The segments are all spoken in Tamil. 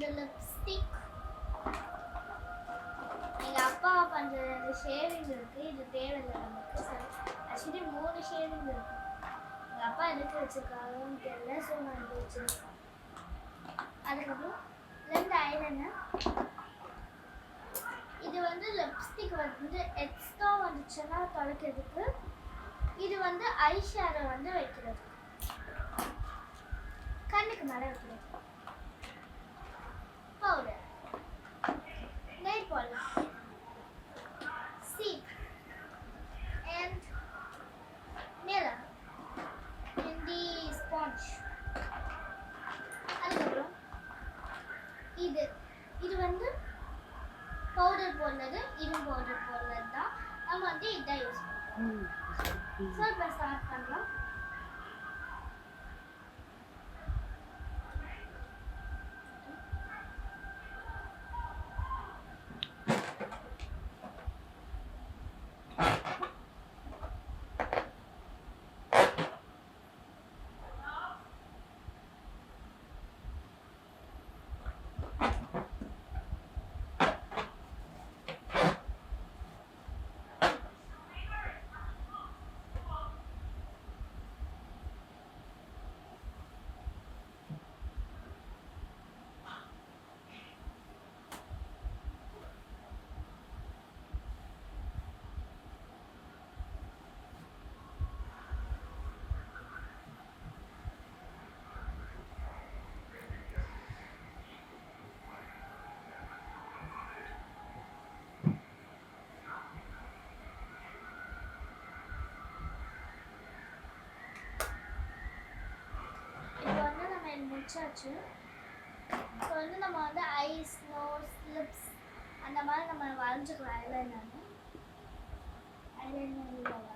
இந்த லிப்ஸ்டிக் எங்கள் அப்பா பண்ணுற இந்த ஷேவிங் இருக்குது. இது தேவையில்லை நமக்கு. ஆக்சுவலி 3 ஷேவிங் இருக்குது. எங்கள் அப்பா எதுக்கு வச்சுருக்காங்கன்னு தெரியல. ஸோ நான் இது வச்சுருக்கேன். அதுக்கப்புறம் 2 ஐலைனர். இது வந்து லிப்ஸ்டிக் வந்து எக்ஸ்ட்ரா வந்துச்சுன்னா தொலைக்கிறதுக்கு. இது வந்து ஐ ஷேடோ வந்து வைக்கிறது, கண்ணுக்கு மேலே வைக்கிறது. பவுடர், நெயில் பாலிஷ், சீப் அண்ட் மிரர், ஹிந்தி ஸ்பாஞ்ச். அதுக்கப்புறம் இது இது வந்து பவுடர் போடுறது, இதுவும் பவுடர் போடுறது தான். நம்ம வந்து இதான் யூஸ் பண்ணுறோம். ஸோ இப்போ ஸ்டார்ட் பண்ணலாம். முடிச்சாச்சு. இப்போ வந்து நம்ம வந்து ஐஸ், நோஸ், லிப்ஸ் அந்த மாதிரி நம்ம வரைஞ்சிக்கலாம். ஐலைனர் வரைஞ்சிக்கலாம்.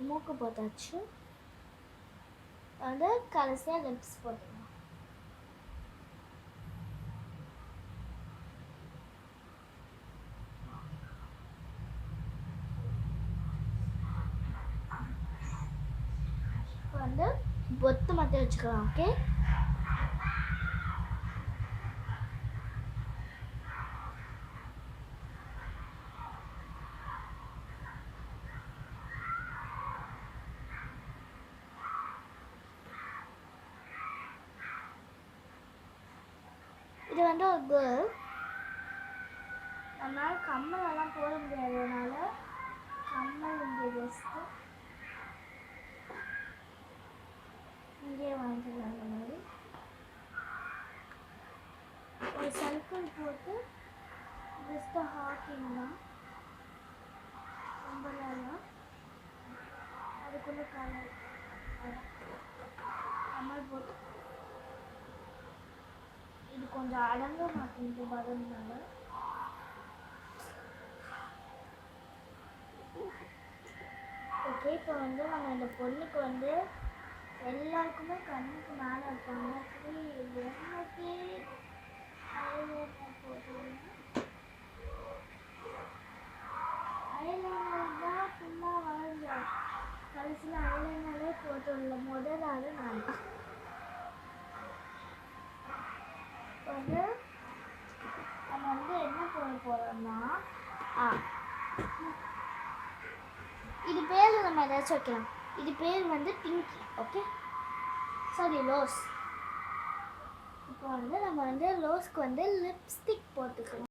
மூக்கு போட்டாச்சு. வந்து கடைசியாக லிப்ஸ் போட்டுக்கலாம். இப்போ வந்து பொத்து மட்டும் வச்சுக்கலாம். ஓகே, இது வந்து ஒரு கேர்ள். நம்மளால் கம்மல் எல்லாம் போட முடியாததுனால கம்மல் இங்கே ஜஸ்ட்டு இங்கே வாங்கிக்கலாம். அந்த மாதிரி ஒரு சர்க்கிள் போட்டு ஜஸ்ட்டு ஹாக்கிங் தான், ரொம்பலாம் அதுக்குள்ளே கம்மல் போட்டு இது கொஞ்சம் அடங்க மாட்டேங்குது பலூன்னால. ஓகே, இப்போ வந்து நம்ம இந்த பொண்ணுக்கு வந்து எல்லாருக்குமே கண்ணுக்கு மேலே இருப்பாங்க. சரி, எனக்கு ஐலைனர் தான் ஃபுல்லாக வரைஞ்சோம். கடைசியில் ஐலைனரே போட்டுள்ள முதல் ஆள் நான். வந்து நம்ம வந்து என்ன போட போகிறோம்னா, இது பேர் நம்ம ஏதாச்சும் வைக்கலாம். இது பேர் வந்து பிங்கி. Okay, sorry, rose. இப்போ வந்து நம்ம வந்து ரோஸ்க்கு வந்து லிப்ஸ்டிக் போட்டுக்கலாம்.